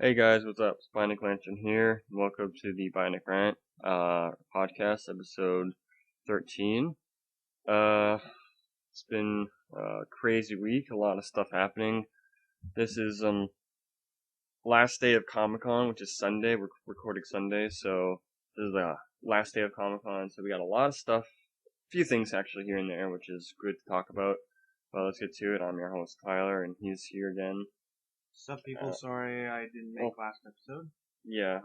Hey guys, what's up? It's Bionic Rant here. Welcome to the Bionic Rant podcast, episode 13. It's been a crazy week, a lot of stuff happening. This is last day of Comic-Con, which is Sunday. We're recording Sunday, so this is the last day of Comic-Con, so we got a lot of stuff, a few things actually here and there, which is good to talk about. Well, let's get to it. I'm your host Tyler, and he's here again. Sup, people? Sorry I didn't make last episode. Yeah,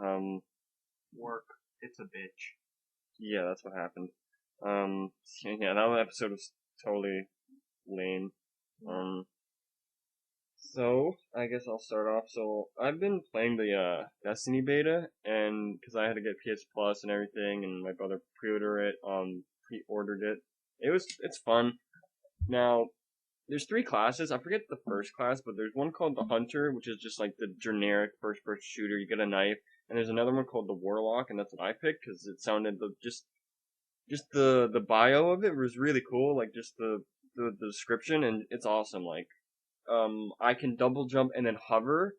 Work. It's a bitch. Yeah, that's what happened. Yeah, that episode was totally lame. So I guess I'll start off. So I've been playing the Destiny beta, and because I had to get PS Plus and everything, and my brother pre-ordered it. It's fun. Now there's three classes. I forget the first class, but there's one called the Hunter, which is just like the generic first-person shooter. You get a knife, and there's another one called the Warlock, and that's what I picked because it sounded just the bio of it was really cool. Like just the description, and it's awesome. Like I can double jump and then hover,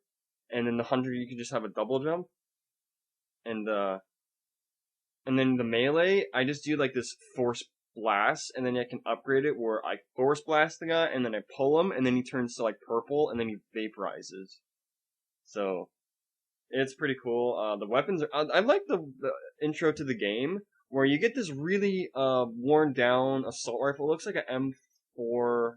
and then the Hunter you can just have a double jump, and then the melee I just do like this force blast, and then I can upgrade it where I force blast the guy, and then I pull him, and then he turns to like purple, and then he vaporizes. So it's pretty cool. The weapons are. I like the intro to the game where you get this really worn down assault rifle. It looks like an M4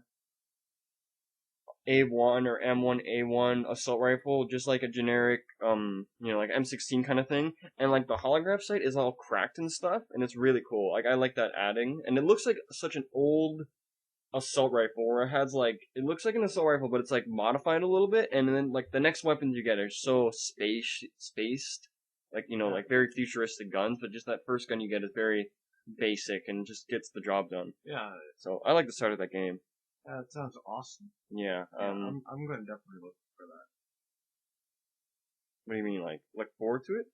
A1 or M1 A1 assault rifle, just like a generic like M16 kind of thing. And like the holograph sight is all cracked and stuff, and it's really cool. Like I like that adding, and it looks like such an old assault rifle where it looks like an assault rifle, but it's like modified a little bit, and then like the next weapons you get are so spaced, like like very futuristic guns, but just that first gun you get is very basic and just gets the job done. Yeah. So I like the start of that game. That sounds awesome. Yeah. I'm going to definitely look for that. What do you mean, like look forward to it?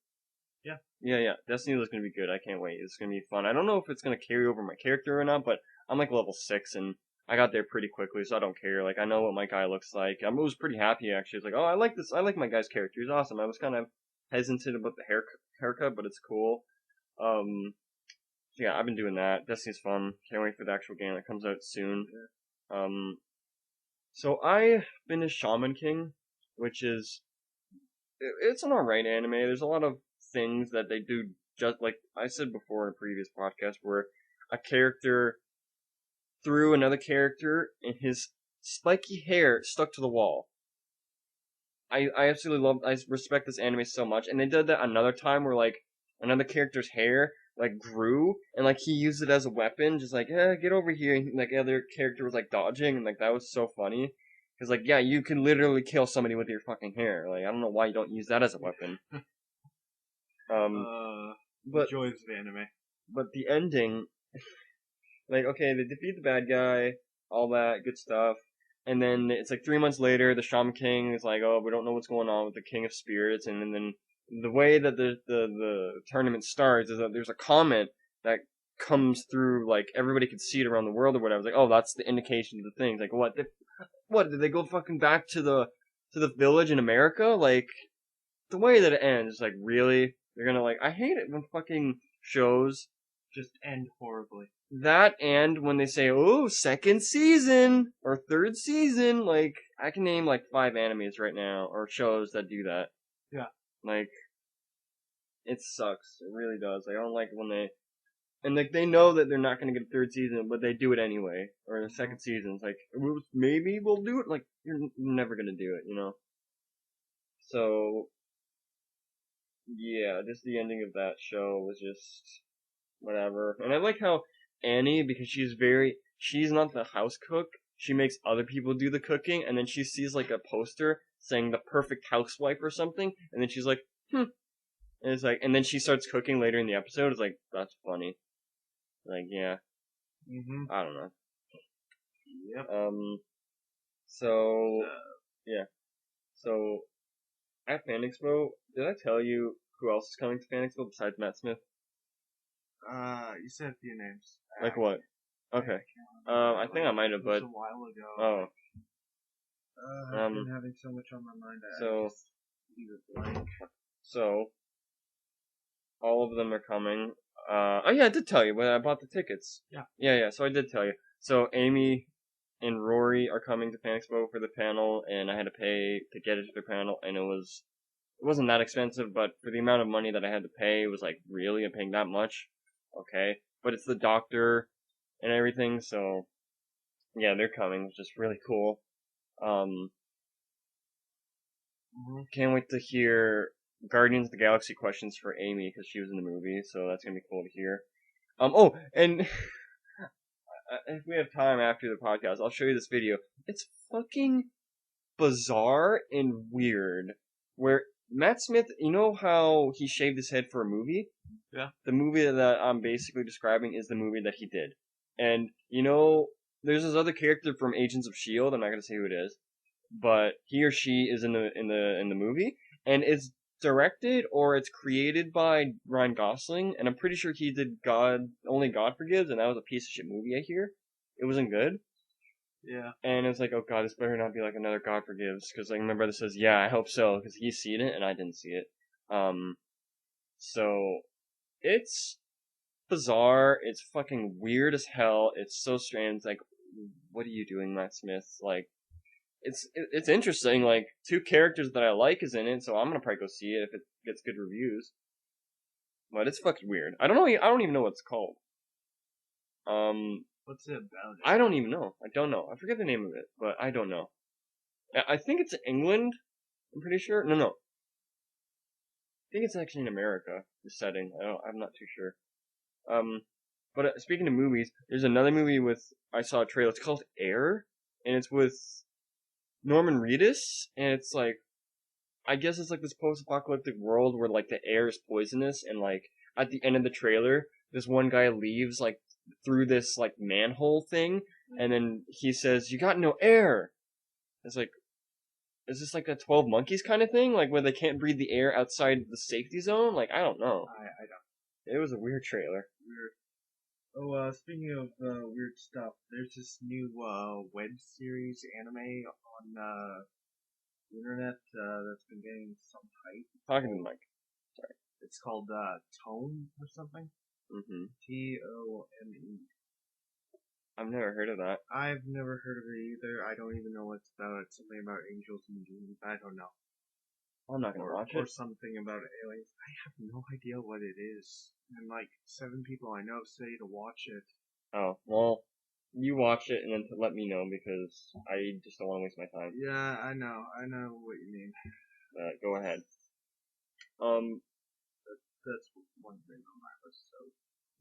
Yeah. Yeah. Destiny is gonna be good. I can't wait. It's gonna be fun. I don't know if it's gonna carry over my character or not, but I'm like level 6 and I got there pretty quickly, so I don't care. Like, I know what my guy looks like. I was pretty happy, actually. It's like, oh, I like this. I like my guy's character. He's awesome. I was kind of hesitant about the haircut, but it's cool. Yeah, I've been doing that. Destiny's fun. Can't wait for the actual game that comes out soon. So I finished Shaman King, which is, it's an alright anime. There's a lot of things that they do, just like I said before in a previous podcast, where a character threw another character and his spiky hair stuck to the wall. I absolutely I respect this anime so much, and they did that another time where like another character's hair like grew and like he used it as a weapon, just like get over here, and like the other character was like dodging, and like that was so funny because like yeah, you can literally kill somebody with your fucking hair. Like I don't know why you don't use that as a weapon. But joys of anime. But the ending. Like, okay, they defeat the bad guy, all that good stuff, and then it's like 3 months later, the Shaman King is like, oh, we don't know what's going on with the King of Spirits, and then the way that the tournament starts is that there's a comment that comes through, like, everybody can see it around the world or whatever. It's like, oh, that's the indication of the thing. Like, what, did they go fucking back to the village in America? Like, the way that it ends is like, really? They're gonna, like, I hate it when fucking shows just end horribly. That and when they say, oh, second season or third season, like, I can name like 5 animes right now or shows that do that. Yeah. Like, it sucks. It really does. I don't like when and like they know that they're not gonna get a third season, but they do it anyway. Or the second season. It's like, maybe we'll do it. Like, you're never gonna do it, you know? So, yeah, just the ending of that show was just whatever. And I like how Annie, because she's not the house cook, she makes other people do the cooking, and then she sees like a poster saying the perfect housewife or something, and then she's like, and it's like, and then she starts cooking later in the episode. It's like, that's funny. Like, yeah. I don't know. Yep. So, yeah. So, at Fan Expo, did I tell you who else is coming to Fan Expo besides Matt Smith? You said a few names. Like what? Okay. I think I might have, but. It was a while ago. Oh. I've been having so much on my mind. So, Leave it blank. So, all of them are coming. Oh yeah, I did tell you when I bought the tickets. Yeah. Yeah, so I did tell you. So, Amy and Rory are coming to Fan Expo for the panel, and I had to pay to get into the panel, and it wasn't that expensive, but for the amount of money that I had to pay, it was like, really? I'm paying that much? Okay. But it's the Doctor and everything, so, yeah, they're coming, which is really cool. Can't wait to hear Guardians of the Galaxy questions for Amy, because she was in the movie, so that's gonna be cool to hear. Oh, and if we have time after the podcast, I'll show you this video. It's fucking bizarre and weird. Where Matt Smith, you know how he shaved his head for a movie? Yeah. The movie that I'm basically describing is the movie that he did. And, you know, there's this other character from Agents of S.H.I.E.L.D., I'm not gonna say who it is, but he or she is in the movie, and it's directed or it's created by Ryan Gosling, and I'm pretty sure he did Only God Forgives, and that was a piece of shit movie, I hear. It wasn't good. Yeah. And it was like, oh god, this better not be like another God Forgives, because like my brother says, yeah, I hope so, because he's seen it and I didn't see it. So it's bizarre. It's fucking weird as hell. It's so strange. It's like, what are you doing, Matt Smith? Like, it's interesting. Like, two characters that I like is in it, so I'm gonna probably go see it if it gets good reviews. But it's fucking weird. I don't know. I don't even know what it's called. What's it about? I don't even know. I don't know. I forget the name of it, but I don't know. I think it's England. I'm pretty sure. No. I think it's actually in America. The setting. I'm not too sure. But speaking of movies, there's another movie I saw a trailer. It's called Air, and it's with Norman Reedus, and it's like, I guess it's like this post-apocalyptic world where like the air is poisonous, and like at the end of the trailer, this one guy leaves like through this like manhole thing, and then he says, "You got no air." It's like, is this like a 12 Monkeys kind of thing, like where they can't breathe the air outside the safety zone? Like, I don't know. I don't. It was a weird trailer. Weird. Oh, speaking of weird stuff, there's this new web series anime on the internet that's been getting some hype. Talking to the mic. Sorry. It's called Tone or something. Mm-hmm. Tome. I've never heard of that. I've never heard of it either. I don't even know what it's about. It's something about angels and demons. I don't know. I'm not gonna watch it. Or something about aliens. I have no idea what it is. And like 7 people I know say to watch it. Oh, well, you watch it and then let me know, because I just don't want to waste my time. Yeah, I know what you mean. Go ahead. That's one thing on my list, so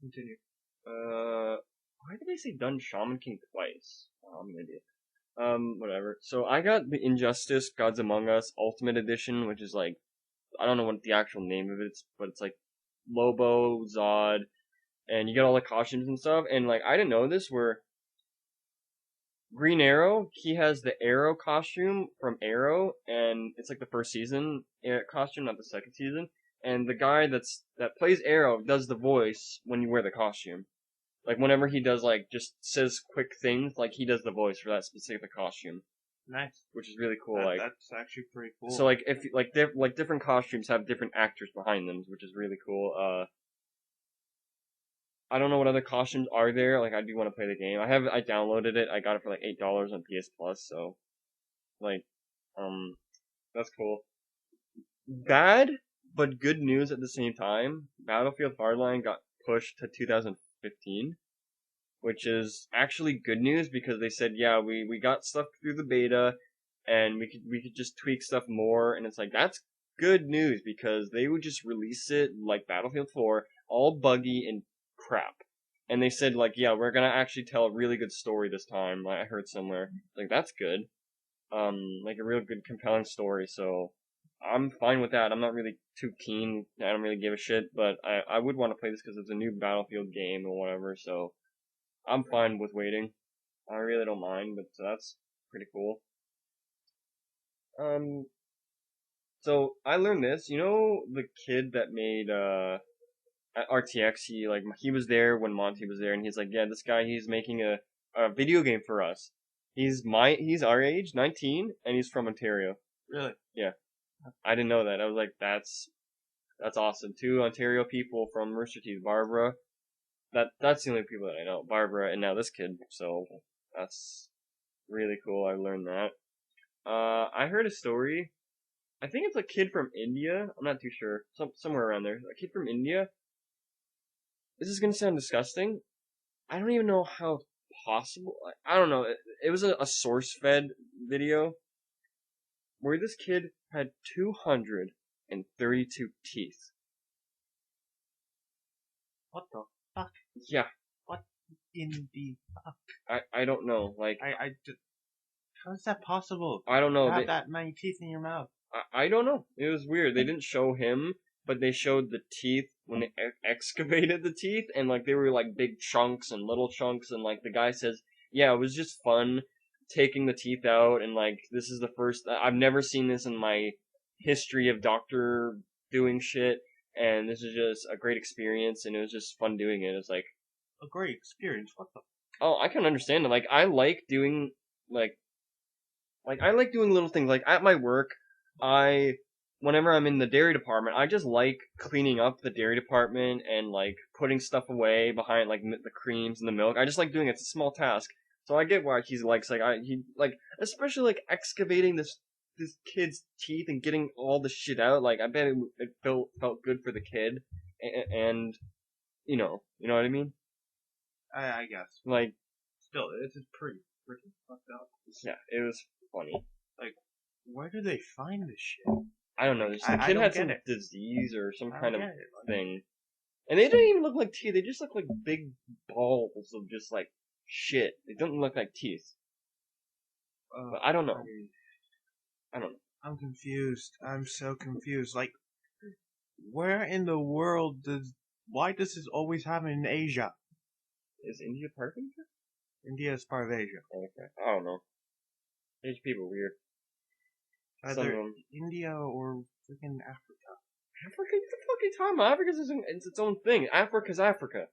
continue. Why did I say done Shaman King twice? Oh, I'm an idiot. Whatever. So I got the Injustice Gods Among Us Ultimate Edition, which is like, I don't know what the actual name of it is, but it's like Lobo, Zod, and you get all the costumes and stuff, and like, I didn't know this, where Green Arrow, he has the Arrow costume from Arrow, and it's like the first season costume, not the second season, and the guy that plays Arrow does the voice when you wear the costume. Like, whenever he does, like, just says quick things, like, he does the voice for that specific costume. Nice. Which is really cool. That's actually pretty cool. So, like, if different costumes have different actors behind them, which is really cool. I don't know what other costumes are there. Like, I do want to play the game. I downloaded it. I got it for like $8 on PS Plus. So, like, that's cool. Bad, but good news at the same time. Battlefield Hardline got pushed to 2015, which is actually good news, because they said, yeah, we got stuff through the beta, and we could just tweak stuff more, and it's like, that's good news, because they would just release it like Battlefield 4, all buggy and crap. And they said, like, yeah, we're gonna actually tell a really good story this time. I heard somewhere. Like, that's good. Like a real good, compelling story, so I'm fine with that. I'm not really too keen. I don't really give a shit, but I would want to play this because it's a new Battlefield game or whatever, so I'm fine with waiting. I really don't mind, but that's pretty cool. So I learned this. You know the kid that made at RTX, he was there when Monty was there, and he's like, yeah, this guy, he's making a video game for us. He's our age, 19, and he's from Ontario. Really? Yeah. I didn't know that. I was like, that's awesome. 2 Ontario people from Rooster Teeth, Barbara. That's the only people that I know, Barbara, and now this kid. So that's really cool. I learned that. I heard a story. I think it's a kid from India. I'm not too sure. Somewhere around there. A kid from India. This is gonna sound disgusting. I don't even know how it's possible. I don't know. It was a source-fed video where this kid had 232 teeth. What the fuck? Yeah, What in the fuck? I don't know. Like, I just, how is that possible? I don't know. To have that many teeth in your mouth. I don't know. It was weird. They didn't show him, but they showed the teeth when they excavated the teeth, and like they were like big chunks and little chunks, and like the guy says, yeah, it was just fun taking the teeth out, and like this is the first. I've never seen this in my history of doctor doing shit, and this is just a great experience, and it was just fun doing it. It's like A great experience. What the? oh, I can understand it. Like I like doing like I like doing little things. Like at my work, whenever I'm in the dairy department, I just like cleaning up the dairy department and like putting stuff away behind like the creams and the milk. I just like doing it. It's a small task. So I get why he likes he like especially like excavating this kid's teeth and getting all the shit out. Like I bet it felt good for the kid, and you know what I mean. I guess. Like Still, this is pretty freaking fucked up. yeah, it was funny. Like, where do they find this shit? I don't know. The I kid don't had get some it. disease or some I kind don't of get it. Like, thing. And they didn't even look like teeth. They just look like big balls of just like shit. They don't look like teeth. But I don't know. I don't know. I'm confused. I'm so confused. Like, where in the world why does this always happen in Asia? Is India part of Asia? India is part of Asia. Okay. I don't know. Asian people are weird. Some of Either them. India or freaking Africa. Africa? What the fuck are you talking about? Africa's its own thing. Africa's Africa.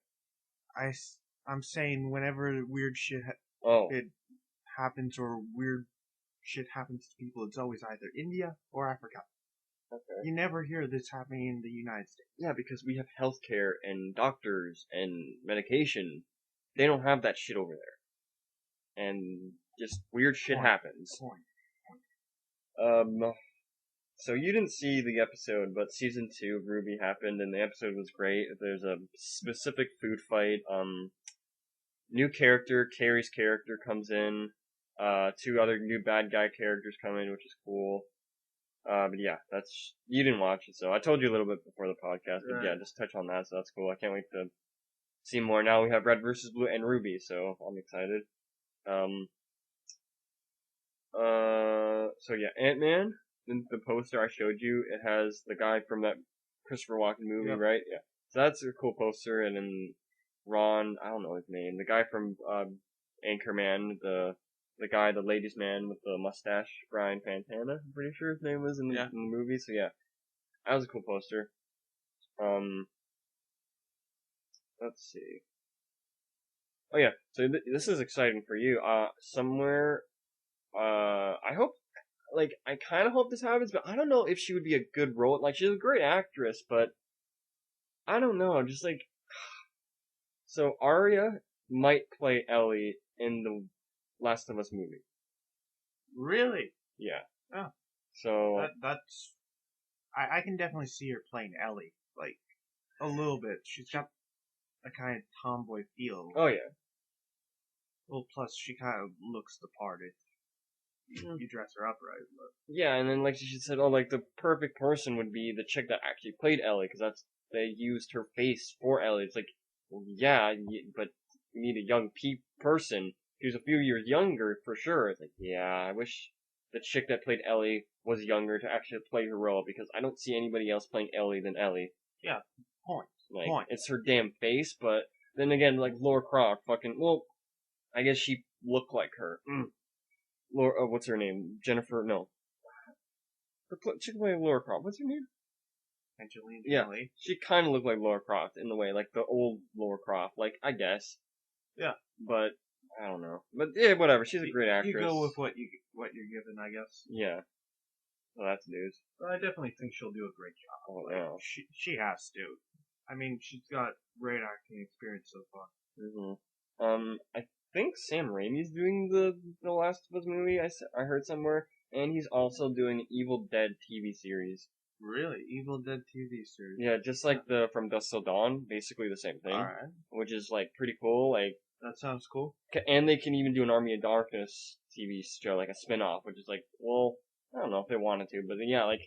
I'm saying whenever weird shit Oh. it happens or weird shit happens to people, it's always either India or Africa. Okay. You never hear this happening in the United States. Yeah, because we have healthcare and doctors and medication. They don't have that shit over there. And just weird shit happens. So you didn't see the episode, but season 2 of Ruby happened, and the episode was great. There's a specific food fight. New character, Carrie's character comes in. 2 other new bad guy characters come in, which is cool. But yeah, you didn't watch it, so I told you a little bit before the podcast, but yeah, just touch on that, so that's cool. I can't wait to see more. Now we have Red versus Blue and Ruby, so I'm excited. So yeah, Ant-Man, the poster I showed you, it has the guy from that Christopher Walken movie, right? Yeah. So that's a cool poster, and then Ron, I don't know his name, the guy from, Anchorman, the ladies man with the mustache, Brian Fantana, I'm pretty sure his name was in the movie, so yeah. That was a cool poster. Let's see. Oh yeah, so this is exciting for you. I hope, like, I kind of hope this happens, but I don't know if she would be a good role. Like, she's a great actress, but I don't know. Just like, so Arya might play Ellie in the Last of Us movie. Really? Yeah. Oh. So that's. I can definitely see her playing Ellie, like a little bit. She's got a kind of tomboy feel. Oh yeah. Well, plus she kind of looks the part if you dress her up right. But. Yeah, and then like she said, oh, like the perfect person would be the chick that actually played Ellie, because they used her face for Ellie. It's like, well, yeah, but you need a young person who's a few years younger for sure. It's like, yeah, I wish the chick that played Ellie was younger to actually play her role, because I don't see anybody else playing Ellie than Ellie. Yeah, point. Like, it's her damn face, but then again, like Laura Croft, well, I guess she looked like her. Laura, what's her name? Jennifer, no. The chick playing Laura Croft, what's her name? Angelina Yeah, Jolie. she kind of looked like Laura Croft in the way, like the old Laura Croft, like, I guess. Yeah. But, I don't know. But, yeah, whatever, she's a great actress. You go with what you're given, I guess. Yeah. So that's news. But I definitely think she'll do a great job. Oh, yeah. She has to. I mean, she's got great acting experience so far. I think Sam Raimi's doing the Last of Us movie. I heard somewhere, and he's also doing an Evil Dead TV series. Really? Evil Dead TV series? Yeah, just like the From Dusk Till Dawn, basically the same thing. Alright. Which is like pretty cool. Like, that sounds cool. And they can even do an Army of Darkness TV show, like a spin-off, which is like, well, I don't know if they wanted to, but yeah, like,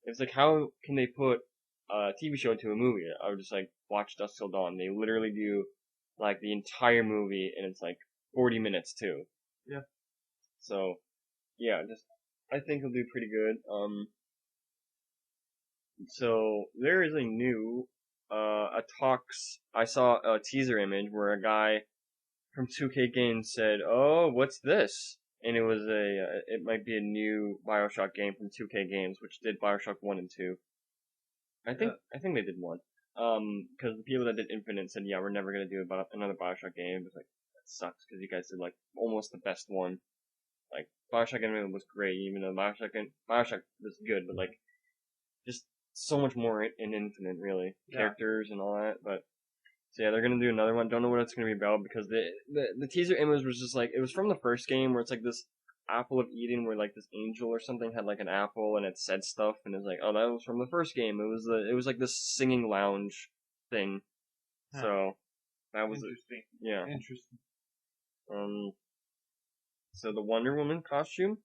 it's like, how can they put a TV show into a movie? I would just like watch Dusk Till Dawn. They literally do like the entire movie, and it's like 40 minutes too. Yeah. So, yeah, I think it'll do pretty good. So there is a new, I saw a teaser image where a guy from 2K Games said, "Oh, what's this?" And it was it might be a new BioShock game from 2K Games, which did BioShock 1 and 2. I think they did 1. Because the people that did Infinite said, "Yeah, we're never gonna do another BioShock game." It was like, that sucks, because you guys did like almost the best one. Like, BioShock Infinite was great, even though BioShock was good, but like, just so much more in Infinite, really. Yeah. Characters and all that, but so yeah, they're gonna do another one. Don't know what it's gonna be about, because the teaser image was just like, it was from the first game where it's like this apple of Eden where like this angel or something had like an apple and it said stuff, and it's like, oh, that was from the first game. It was like this singing lounge thing. Huh. So that was interesting. Yeah. Interesting. So the Wonder Woman costume,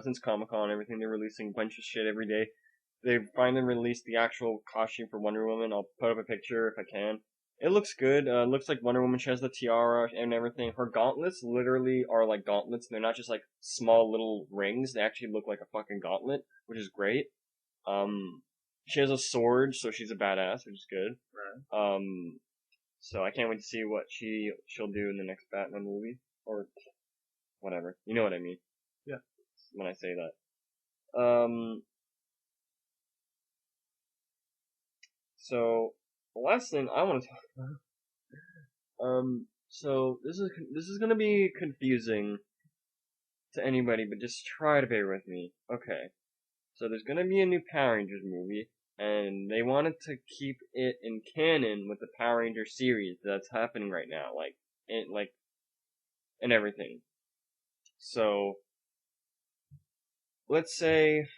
since Comic-Con and everything, they're releasing a bunch of shit every day. They finally released the actual costume for Wonder Woman. I'll put up a picture if I can. It looks good. It looks like Wonder Woman. She has the tiara and everything. Her gauntlets literally are like gauntlets. They're not just like small little rings. They actually look like a fucking gauntlet, which is great. She has a sword, so she's a badass, which is good. Right. So I can't wait to see what she'll do in the next Batman movie, or whatever. You know what I mean? Yeah. When I say that. So the last thing I want to talk about. So this is gonna be confusing to anybody, but just try to bear with me. Okay. So there's gonna be a new Power Rangers movie, and they wanted to keep it in canon with the Power Ranger series that's happening right now, and everything. So let's say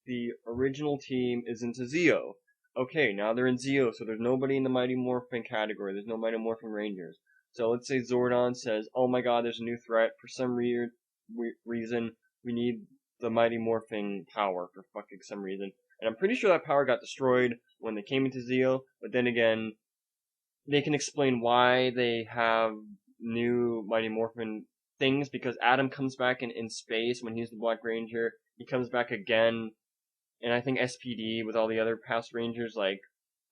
the original team is into Zeo. Okay, now they're in Zeo, so there's nobody in the Mighty Morphin category. There's no Mighty Morphin Rangers. So let's say Zordon says, "Oh my God, there's a new threat. For some reason, we need the Mighty Morphin power for fucking some reason." And I'm pretty sure that power got destroyed when they came into Zeo. But then again, they can explain why they have new Mighty Morphin things, because Adam comes back in space when he's the Black Ranger. He comes back again, and I think SPD with all the other past Rangers, like,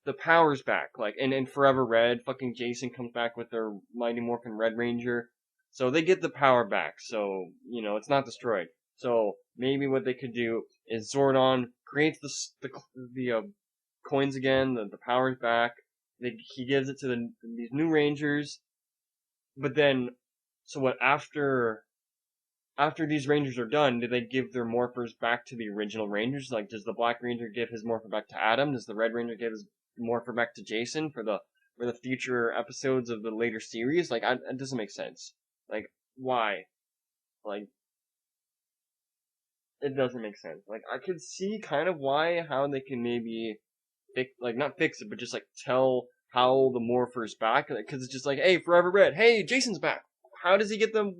the power's back. Like, and in Forever Red, fucking Jason comes back with their Mighty Morphin Red Ranger. So they get the power back, so, it's not destroyed. So maybe what they could do is Zordon creates the coins again, the power's back. He gives it to these new Rangers, but then, so what, after these Rangers are done, do they give their morphers back to the original Rangers? Like, does the Black Ranger give his morpher back to Adam? Does the Red Ranger give his morpher back to Jason for the future episodes of the later series? Like, it doesn't make sense. Like, why? Like, it doesn't make sense. Like, I could see kind of how they can maybe not fix it, but just like tell how the morpher's back. Because it's just like, hey, Forever Red, hey, Jason's back. How does he get the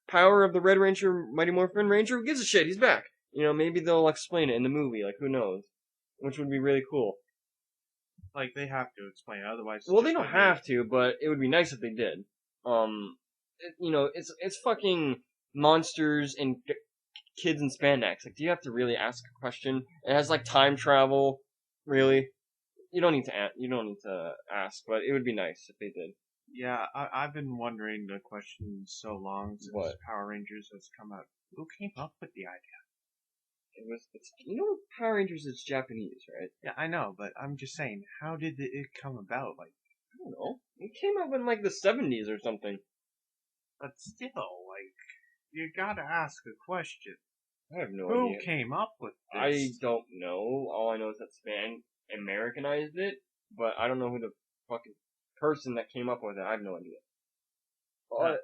power of the Red Ranger, Mighty Morphin Ranger? Who gives a shit? He's back. Maybe they'll explain it in the movie. Like, who knows? Which would be really cool. Like, they have to explain it, otherwise. Well, they don't have to, but it would be nice if they did. It's fucking monsters and kids in spandex. Like, do you have to really ask a question? It has like time travel. Really? You don't need to ask, but it would be nice if they did. Yeah, I've been wondering the question so long since Power Rangers has come out. Who came up with the idea? Power Rangers is Japanese, right? Yeah, I know, but I'm just saying, how did it come about? Like, I don't know. It came up in like the 70s or something. But still, like, you gotta ask a question. I have no Who idea. came up with I this? don't know. All I know is that Span Americanized it, but I don't know who the fucking person that came up with it. I have no idea. But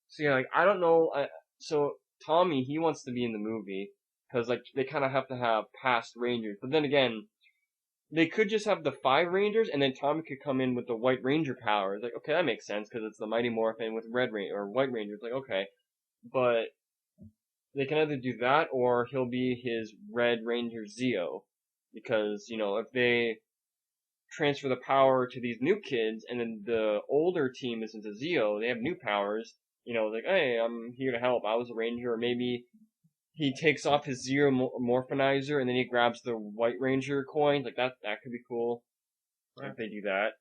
so yeah, like I don't know. So Tommy, he wants to be in the movie because like they kind of have to have past Rangers. But then again, they could just have the 5 Rangers, and then Tommy could come in with the White Ranger powers. Like, okay, that makes sense because it's the Mighty Morphin with Red Ranger or White Rangers. Like, okay, but they can either do that or he'll be his Red Ranger Zeo, because if they transfer the power to these new kids, and then the older team is into Zeo, they have new powers. Like, hey, I'm here to help. I was a ranger, or maybe he takes off his Zero Morphinizer and then he grabs the White Ranger coin. Like that could be cool if they do that.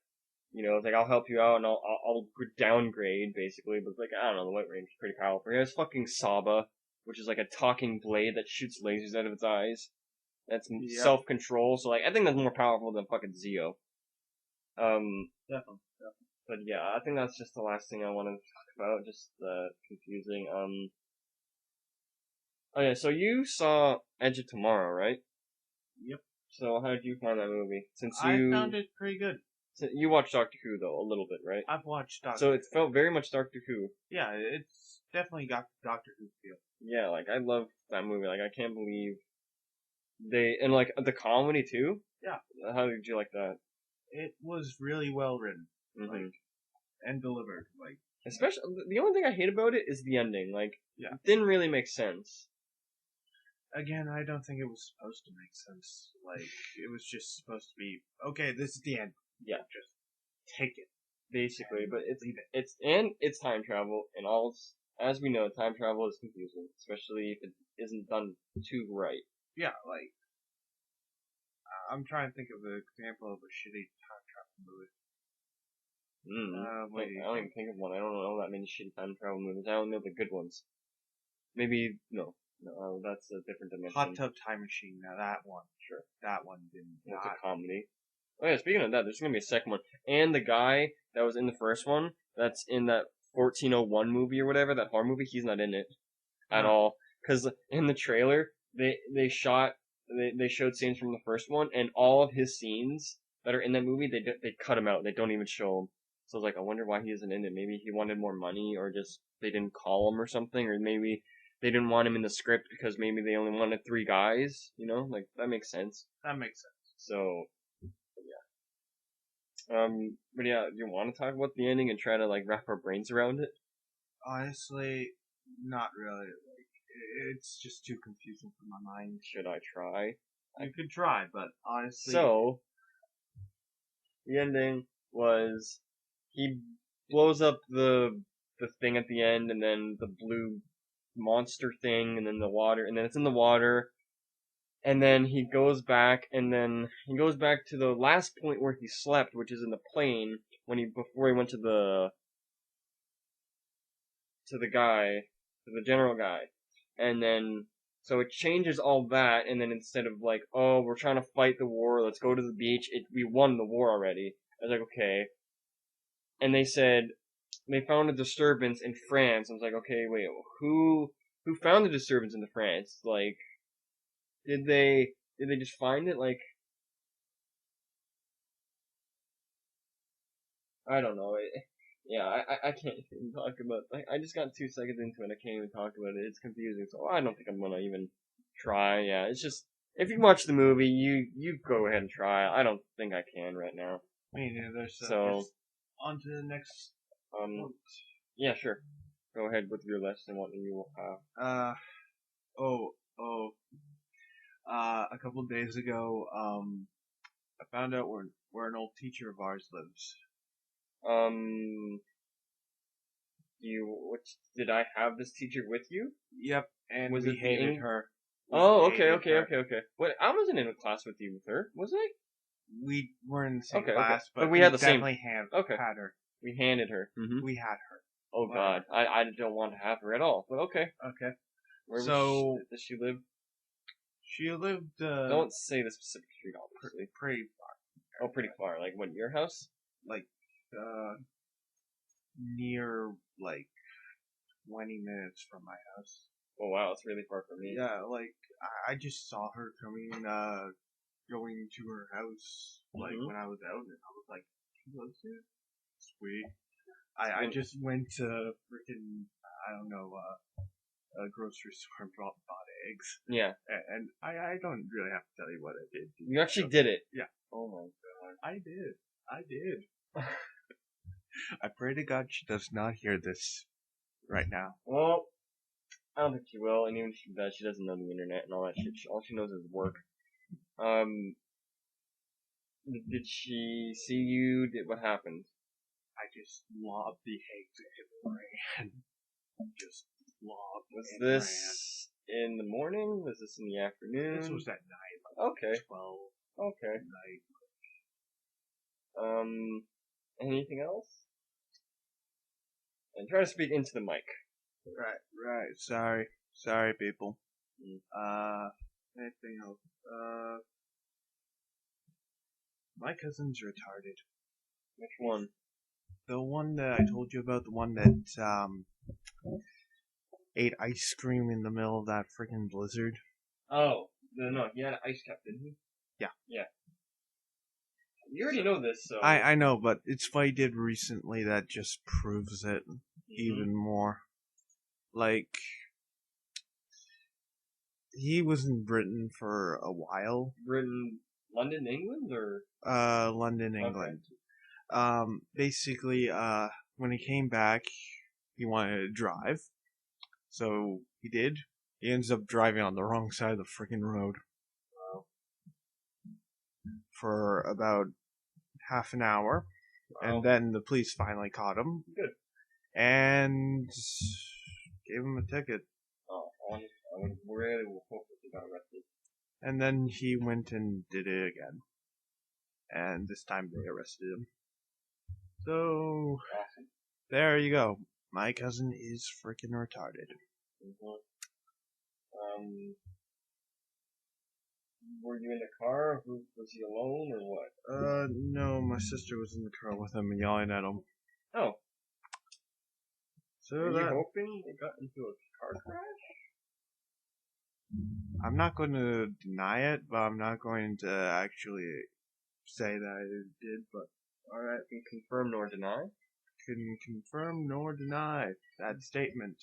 It's like I'll help you out and I'll downgrade basically, but like I don't know, the White Ranger's pretty powerful. He has fucking Saba, which is like a talking blade that shoots lasers out of its eyes. That's self-control, so like I think that's more powerful than fucking Zeo. Definitely. But yeah, I think that's just the last thing I want to talk about. Just confusing. Oh yeah, so you saw Edge of Tomorrow, right? Yep. So how did you find that movie? I found it pretty good. You watched Doctor Who though a little bit, right? I've watched Doctor. So it felt very much Doctor Who. Yeah, it's definitely got Doctor Who feel. Yeah, like I love that movie. Like I can't believe and like the comedy too. Yeah. How did you like that? It was really well written, and delivered. Like, especially the only thing I hate about it is the ending. Like, yeah, it didn't really make sense. Again, I don't think it was supposed to make sense. Like, it was just supposed to be okay. This is the end. Yeah, just take it, basically. But it's time travel, and as we know, time travel is confusing, especially if it isn't done too right. Yeah, like I'm trying to think of an example of a shitty time travel movie. I don't even think of one. I don't know that many shitty time travel movies. I only know the good ones. Maybe no, that's a different dimension. Hot Tub Time Machine. Now that one, sure, that one didn't. That's a comedy. Oh yeah, speaking of that, there's gonna be a second one, and the guy that was in the first one, that's in that 1401 movie or whatever, that horror movie, he's not in it at all. Because in the trailer, they showed scenes from the first one, and all of his scenes that are in that movie, they cut him out. They don't even show him. So I was like, I wonder why he isn't in it. Maybe he wanted more money, or just they didn't call him or something, or maybe they didn't want him in the script because maybe they only wanted 3 guys. Like that makes sense. That makes sense. So yeah. But yeah, do you want to talk about the ending and try to like wrap our brains around it? Honestly, not really. Like, it's just too confusing for my mind. Should I try? You could try, but honestly. So, the ending was he blows up the thing at the end, and then the blue monster thing, and then the water, and then it's in the water, and then he goes back, and then he goes back to the last point where he slept, which is in the plane before he went to the general guy, and then so it changes all that, and then instead of like, oh, we're trying to fight the war, let's go to the beach, we won the war already. I was like, okay. And they said they found a disturbance in France. I was like, okay, wait, who found the disturbance in France? Like, did they just find it? Like, I don't know. I can't even talk about. I just got 2 seconds into it. I can't even talk about it. It's confusing, so I don't think I'm gonna even try. Yeah, it's just if you watch the movie, you go ahead and try. I don't think I can right now. Me neither. So on to the next. Yeah, sure. Go ahead with your list and what you will have. A couple days ago, I found out where an old teacher of ours lives. Did I have this teacher with you? Yep, and was we hated her. Okay. Wait, I wasn't in a class with you with her, was I? We were in the same class, but we had the same. Had her. We handed her. Mm-hmm. We had her. Oh God, I don't want to have her at all. But okay. Okay. Where does she live? She lived. Don't say the specific street, obviously. Pretty far. Oh, pretty far. Like what? Your house? Like, near like 20 minutes from my house. Oh wow, it's really far from me. Yeah, like, I just saw her coming, going to her house, like, when I was out, and I was like, she lives here? Sweet. I just went to freaking, I don't know, a grocery store and bought eggs. Yeah. And I don't really have to tell you what I did. You actually did it. Yeah. Oh my god. I did. I pray to God she does not hear this right now. Well, I don't think she will, and even if she does, she doesn't know the internet and all that shit. All she knows is work. Did she see you? What happened? I just lobbed the eggs and ran. Just lobbed. Was this in the morning? Was this in the afternoon? This was at night. Okay. 12. Okay. Night. Anything else? And try to speak into the mic. Right. Sorry, people. Anything else? My cousin's retarded. Which one? The one that I told you about, the one that, ate ice cream in the middle of that freaking blizzard. Oh, no, he had an ice cap, didn't he? Yeah. Yeah. You already know this, so... I know, but it's what he did recently that just proves it even more. Like, he was in Britain for a while. Britain, London, England, or? London, England. Basically, when he came back, he wanted to drive. So, he did. He ends up driving on the wrong side of the freaking road. Wow. For about half an hour. Wow. And then the police finally caught him. Good. And gave him a ticket. Oh, I would really hope that he got arrested. And then he went and did it again. And this time they arrested him. So, awesome. There you go. My cousin is freaking retarded. Were you in the car? Was he alone or what? No, my sister was in the car with him and yelling at him. Oh. So Are you hoping it got into a car crash? I'm not going to deny it, but I'm not going to actually say that it did, but alright, can confirm nor deny. Can confirm nor deny that statement.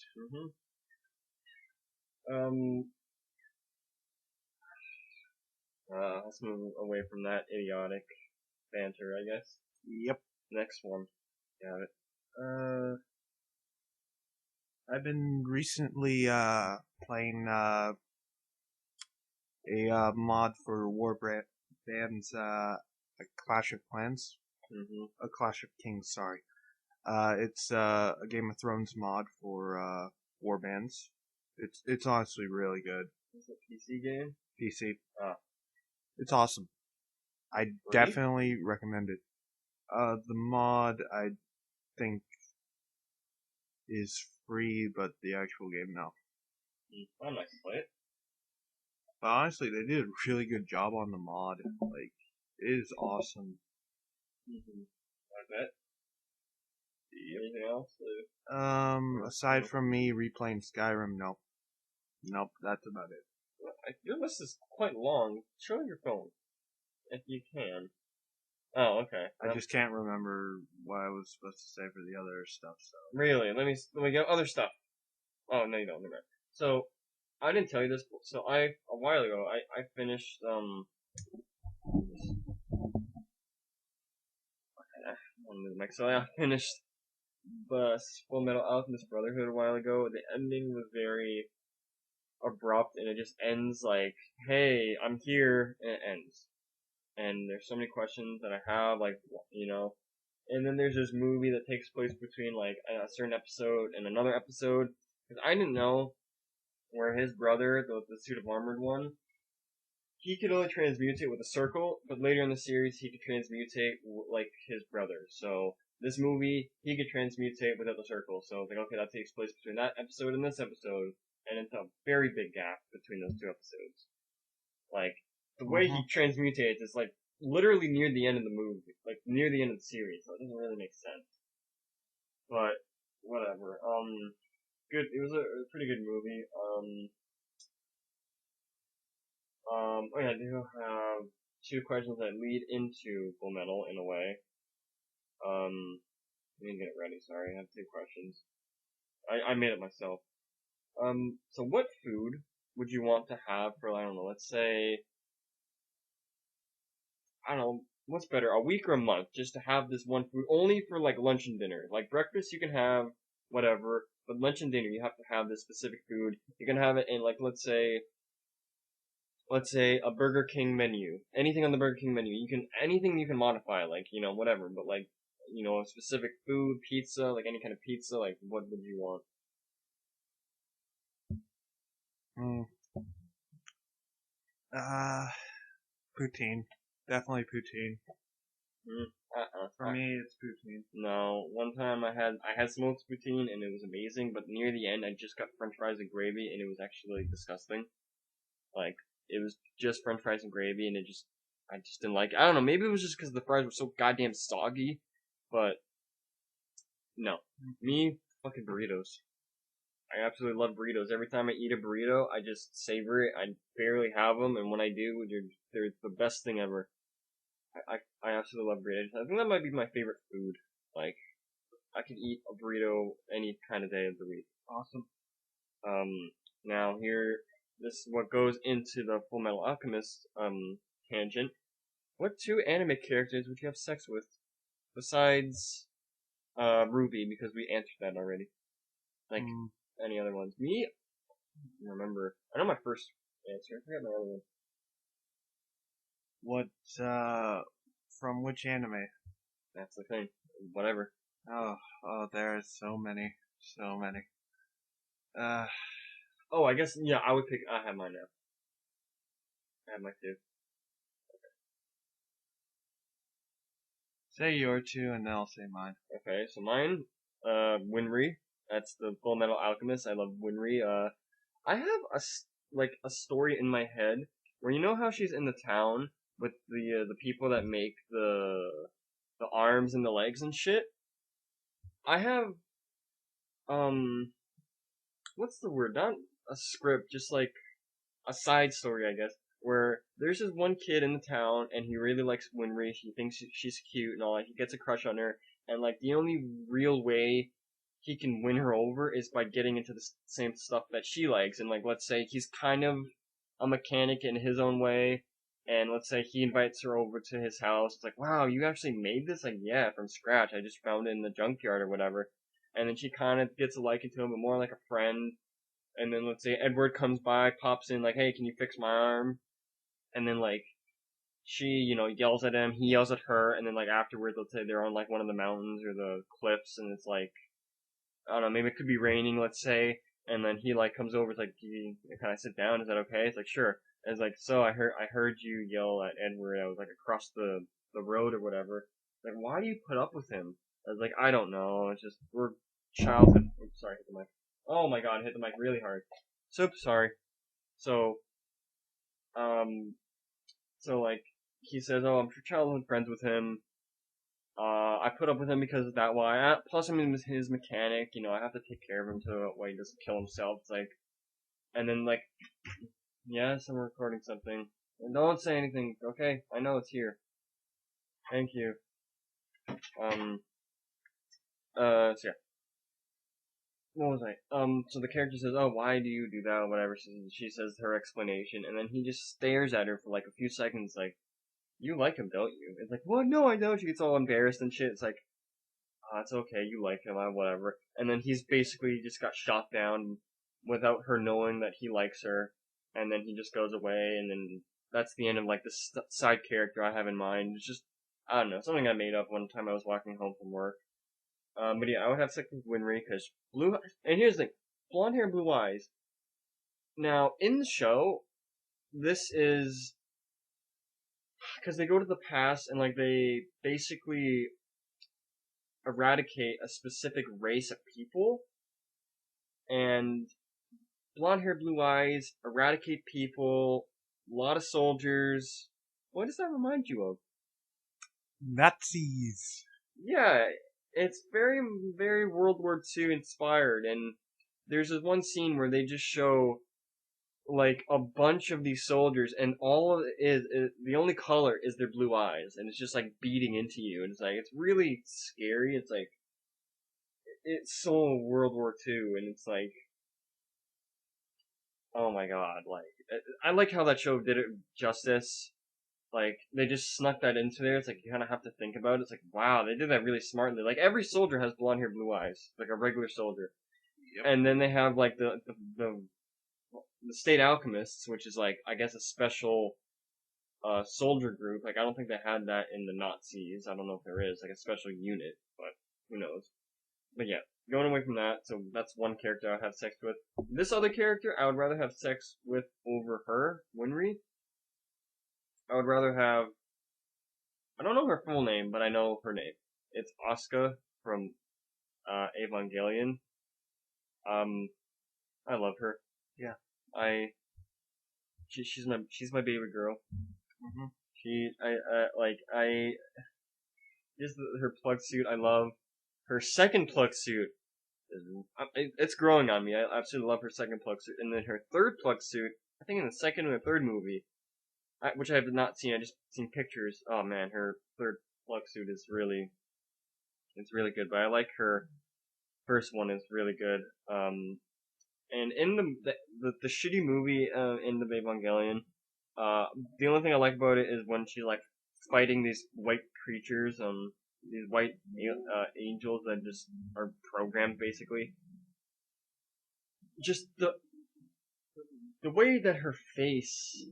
Let's move away from that idiotic banter, I guess. Yep. Next one. Got it. I've been recently, playing, a mod for Warband's, a Clash of Clans. A Clash of Kings, sorry. It's, a Game of Thrones mod for, Warbands. It's honestly really good. Is it a PC game? PC. Ah. It's awesome. I definitely recommend it. The mod, I think, is free, but the actual game, no. I'd like to play it. But honestly, they did a really good job on the mod. Like, it is awesome. I bet. Anything else? Aside from me replaying Skyrim, no. Nope, that's about it. Your list is quite long. Show your phone. If you can. Oh, okay. I just can't remember what I was supposed to say for the other stuff, so. Really? Let me get other stuff. Oh, no you don't, never mind. So, I didn't tell you this, so a while ago, I finished, so I finished Full Metal Alchemist Brotherhood a while ago. The ending was very abrupt, and it just ends like, hey, I'm here, and it ends. And there's so many questions that I have, like, you know, and then there's this movie that takes place between, like, a certain episode and another episode, because I didn't know where his brother, the suit of armored one, he could only transmutate with a circle, but later in the series he could transmutate like his brother. So this movie, he could transmutate without the circle. So it's like, okay, that takes place between that episode and this episode, and it's a very big gap between those two episodes. Like, the way he transmutates is like literally near the end of the movie, like near the end of the series, so it doesn't really make sense. But, whatever. good. It was a pretty good movie. Oh yeah, I do have two questions that lead into Full Metal in a way. Let me get it ready. Sorry, I have two questions. I made it myself. So what food would you want to have for, I don't know, let's say, I don't know, what's better, a week or a month, just to have this one food only for like lunch and dinner. Like breakfast you can have whatever, but lunch and dinner you have to have this specific food. You can have it in like let's say a Burger King menu. Anything on the Burger King menu. Anything you can modify, like, whatever, but like, a specific food, pizza, like any kind of pizza, like what would you want? Mm. Poutine. Definitely poutine. For me, it's poutine. No, one time I had smoked poutine and it was amazing, but near the end I just got French fries and gravy and it was actually disgusting. Like it was just French fries and gravy and I just didn't like it. I don't know, maybe it was just because the fries were so goddamn soggy, but no, me fucking burritos. I absolutely love burritos. Every time I eat a burrito, I just savor it. I barely have them, and when I do, they're the best thing ever. I absolutely love burritos. I think that might be my favorite food. Like, I could eat a burrito any kind of day of the week. Awesome. Now this is what goes into the Full Metal Alchemist, tangent. What two anime characters would you have sex with? Besides, Ruby, because we answered that already. Like, any other ones? Me? I don't remember. I know my first answer. I forgot my other one. What, from which anime? That's the thing. Whatever. Oh, there's so many. So many. Oh, I guess, yeah, I have mine now. I have my two. Say your two and then I'll say mine. Okay, so mine, Winry. That's the Full Metal Alchemist. I love Winry. I have a story in my head where you know how she's in the town with the people that make the arms and the legs and shit? I have, what's the word? Not a script, just like a side story, I guess, where there's this one kid in the town and he really likes Winry. He thinks she's cute and all that. He gets a crush on her, and like the only real way he can win her over is by getting into the same stuff that she likes. And like, let's say he's kind of a mechanic in his own way, and let's say he invites her over to his house. It's like, wow, you actually made this? Like, yeah, from scratch. I just found it in the junkyard or whatever. And then she kind of gets a liking to him, but more like a friend. And then let's say Edward comes by, pops in, like, hey, can you fix my arm? And then like she, yells at him, he yells at her, and then like afterwards, let's say they're on like one of the mountains or the cliffs, and it's like, I don't know, maybe it could be raining, let's say, and then he like comes over, it's like, can I sit down? Is that okay? It's like, sure. And it's like, so I heard you yell at Edward. I was like across the road or whatever. Like, why do you put up with him? I was like, I don't know. It's just we're childhood. Oops, sorry, hit the mic. Oh my god, hit the mic really hard. So sorry. So, um, so like he says, oh, I'm childhood friends with him. I put up with him because of that. Why? Plus, I'm his mechanic. I have to take care of him so why he doesn't kill himself. It's like, and then like, yes, I'm recording something. And don't say anything, okay? I know it's here. Thank you. So yeah. What was I? So the character says, oh, why do you do that, or whatever. So she says her explanation, and then he just stares at her for like a few seconds, like, you like him, don't you? It's like, well, no, I don't. She gets all embarrassed and shit. It's like, it's okay, you like him, whatever. And then he's basically just got shot down without her knowing that he likes her, and then he just goes away, and then that's the end of like this side character I have in mind. It's just, I don't know, something I made up one time I was walking home from work. But yeah, I would have sex with Winry because and here's the thing, blonde hair, blue eyes. Now, in the show, this is, because they go to the past and like they basically eradicate a specific race of people, and blonde hair, blue eyes, eradicate people, a lot of soldiers. What does that remind you of? Nazis. Yeah, it's very, very World War II inspired, and there's this one scene where they just show like a bunch of these soldiers, and all of it is the only color is their blue eyes, and it's just like beating into you, and it's like it's really scary. It's like it's so World War II, and it's like, oh my god, like I like how that show did it justice. Like they just snuck that into there. It's like you kind of have to think about it. It's like wow, they did that really smartly. Like every soldier has blonde hair, blue eyes, like a regular soldier, Yep. and then they have like the state alchemists, which is like I guess a special soldier group. Like I don't think they had that in the Nazis. I don't know if there is like a special unit, but who knows. But yeah, going away from that, so that's one character I would have sex with. This other character, I would rather have sex with over her, Winry. I would rather have. I don't know her full name, but I know her name. It's Asuka from Evangelion. I love her. Yeah. She's my baby girl. Mm-hmm. Just her plug suit. I love her second plug suit. It's growing on me. I absolutely love her second plug suit, and then her third plug suit. I think in the second or the third movie, which I have not seen. I just seen pictures. Oh man, her third plug suit is it's really good. But I like her first one is really good. And in the shitty movie, in the Evangelion, the only thing I like about it is when she's like fighting these white creatures, these white angels that just are programmed basically. Just the way that her face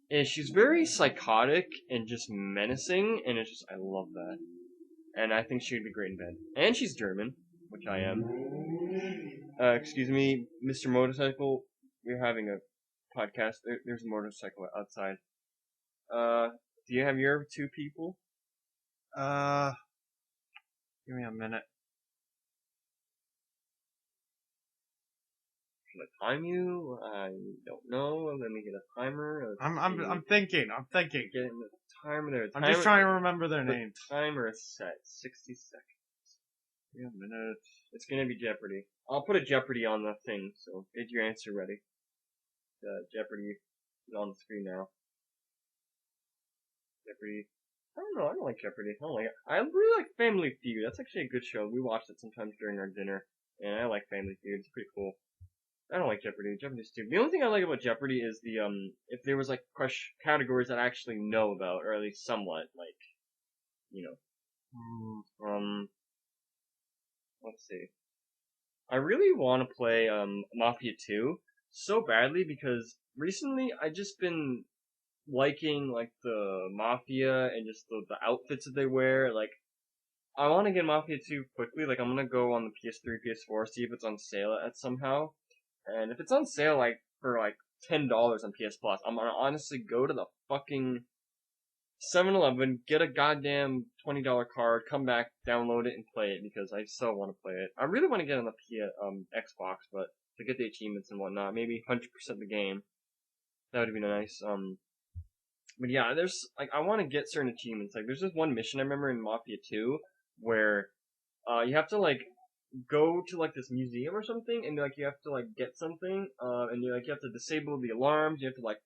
is, she's very psychotic and just menacing, and it's just I love that, and I think she would be great in bed. And she's German, which I am. Excuse me, Mr. Motorcycle. We're having a podcast. There's a motorcycle outside. Do you have your two people? Give me a minute. Should I time you? I don't know. Let me get a timer. I'm thinking. Getting the timer there. I'm just trying to remember their names. Timer is set. 60 seconds. Give me a minute. It's gonna be Jeopardy. I'll put a Jeopardy on the thing, so get your answer ready. Jeopardy is on the screen now. Jeopardy. I don't know, I don't like Jeopardy. I don't like it. I really like Family Feud. That's actually a good show. We watch it sometimes during our dinner. And I like Family Feud. It's pretty cool. I don't like Jeopardy. Jeopardy's stupid. The only thing I like about Jeopardy is if there was like categories that I actually know about, or at least somewhat, like, you know. Let's see. I really want to play, Mafia 2 so badly because recently I just been liking, like, the Mafia and just the outfits that they wear. Like, I want to get Mafia 2 quickly. Like, I'm gonna go on the PS3, PS4, see if it's on sale at somehow. And if it's on sale, like, for, like, $10 on PS Plus, I'm gonna honestly go to the fucking 7-Eleven, get a goddamn $20 card, come back, download it, and play it, because I so want to play it. I really want to get on the Xbox, but to get the achievements and whatnot, maybe 100% the game. That would be nice. But yeah, there's, like, I want to get certain achievements. Like, there's this one mission I remember in Mafia 2, where, you have to, like, go to, like, this museum or something, and, like, you have to, like, get something, and you have to disable the alarms, you have to, like,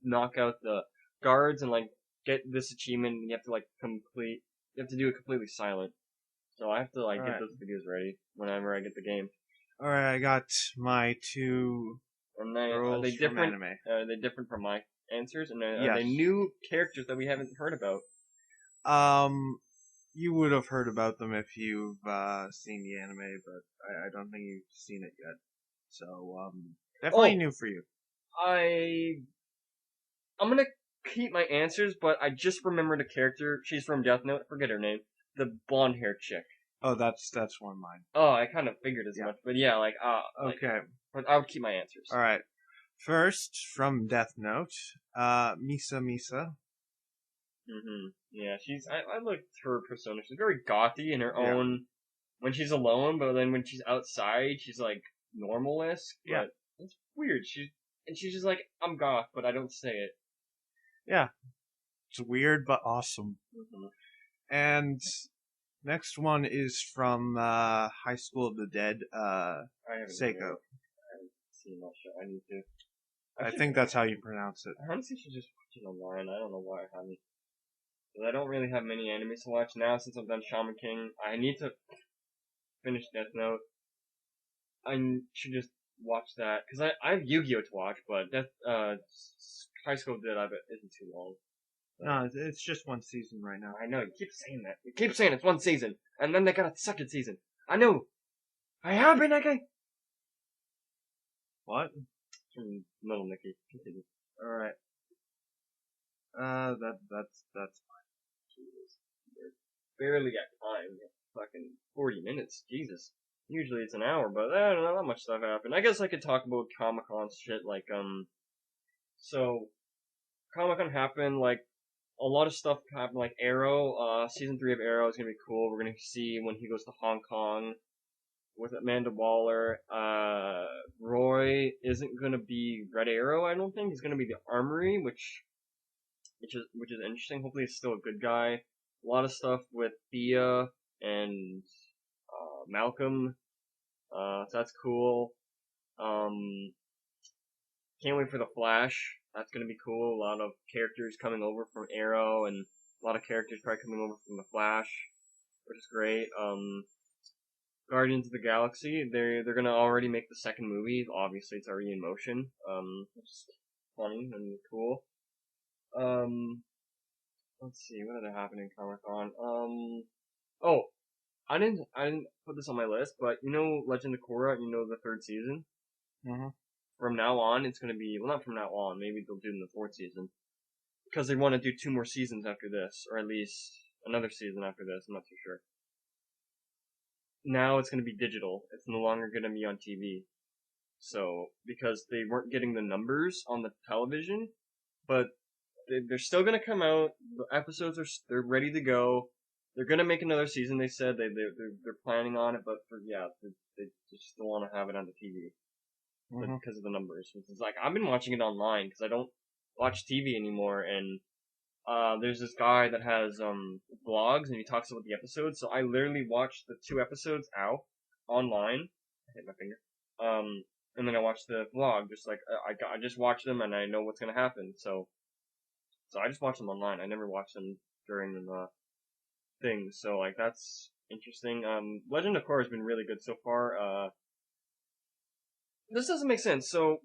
knock out the guards, and, like, get this achievement, and you have to do it completely silent. So I have to, like, get those videos ready whenever I get the game. Alright, I got my two Are they different? from anime. Are they different from my answers? And are Yes. they new characters that we haven't heard about? You would have heard about them if you've seen the anime, but I don't think you've seen it yet. So, definitely new for you. I'm gonna keep my answers, but I just remembered a character. She's from Death Note. Forget her name. The blonde-haired chick. Oh, that's one of mine. Oh, I kind of figured as much, but yeah, okay. But I would keep my answers. All right. First, from Death Note, Misa. Yeah, I like her persona. She's very gothy in her own. When she's alone, but then when she's outside, she's like normal-esque. Yeah. But it's weird. She's just like, I'm goth, but I don't say it. Yeah. It's weird but awesome. And Next one is from High School of the Dead, I haven't Seiko. I haven't seen that show. I need to. I think that's how you pronounce it. I honestly should just watch it online. I don't know why I haven't. Because I don't really have many animes to watch now since I've done Shaman King. I need to finish Death Note. I should just watch that. Because I have Yu-Gi-Oh! To watch, but High School Dead I bet isn't too long. No, it's just one season right now. I know, you keep saying that. You keep saying it's one season, and then they got a second season. I know. I have been, okay? What? From Little Nicky. Continue. Alright. That's fine. Jesus. We're barely got time. Fucking 40 minutes. Jesus. Usually it's an hour, but I don't know, not much stuff happened. I guess I could talk about Comic-Con shit, like, so, Comic-Con happened, like, a lot of stuff happened, like Arrow, season 3 of Arrow is gonna be cool. We're gonna see when he goes to Hong Kong with Amanda Waller. Roy isn't gonna be Red Arrow, I don't think. He's gonna be the Armory, which is interesting. Hopefully he's still a good guy. A lot of stuff with Thea and, Malcolm. So that's cool. Can't wait for the Flash. That's gonna be cool. A lot of characters coming over from Arrow, and a lot of characters probably coming over from the Flash, which is great. Guardians of the Galaxy. They're gonna already make the second movie. Obviously, it's already in motion. Which is funny and cool. Let's see what other happened in Comic Con. Oh, I didn't put this on my list, but you know Legend of Korra. You know the third season. Mm-hmm. From now on, it's going to be, well, not from now on, maybe they'll do it in the fourth season. Because they want to do 2 more seasons after this, or at least another season after this, I'm not too sure. Now it's going to be digital. It's no longer going to be on TV. So, because they weren't getting the numbers on the television, but they're still going to come out, the episodes they're ready to go. They're going to make another season, they said, they're planning on it, but they just don't want to have it on the TV. Because of the numbers. It's like, I've been watching it online because I don't watch TV anymore, and there's this guy that has vlogs and he talks about the episodes. So I literally watched the 2 episodes out online. I hit my finger. And then I watched the vlog. Just like I just watched them and I know what's gonna happen. So I just watched them online. I never watched them during the things. So like that's interesting. Legend of Korra has been really good so far. This doesn't make sense. So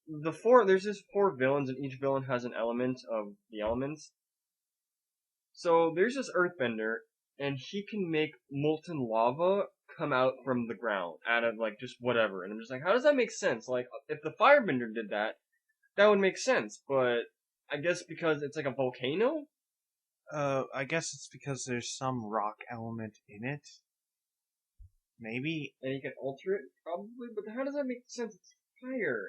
there's just 4 villains, and each villain has an element of the elements. So there's this Earthbender, and he can make molten lava come out from the ground out of like just whatever. And I'm just like, how does that make sense? Like, if the Firebender did that, that would make sense. But I guess because it's like a volcano. I guess it's because there's some rock element in it. Maybe. And you can alter it, probably, but how does that make sense? It's fire,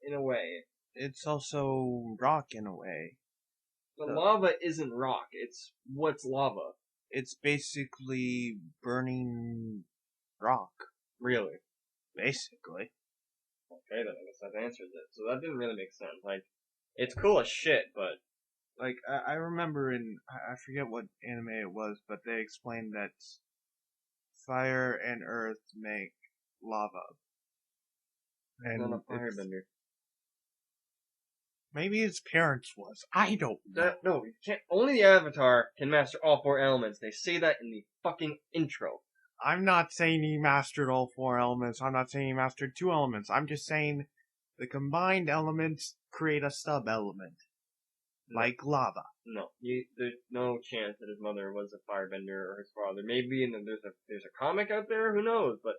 in a way. It's also rock in a way. But lava isn't rock, it's what's lava. It's basically burning rock. Really? Basically. Okay, then I guess that answers it. So that didn't really make sense. Like, it's cool as shit, but... Like, I remember I forget what anime it was, but they explained that fire and earth make lava. And not a firebender. Maybe his parents was. I don't know. No, you can't. Only the Avatar can master all 4 elements. They say that in the fucking intro. I'm not saying he mastered all 4 elements. I'm not saying he mastered 2 elements. I'm just saying the combined elements create a sub-element. Like lava. No, there's no chance that his mother was a firebender or his father. Maybe there's a comic out there, who knows? But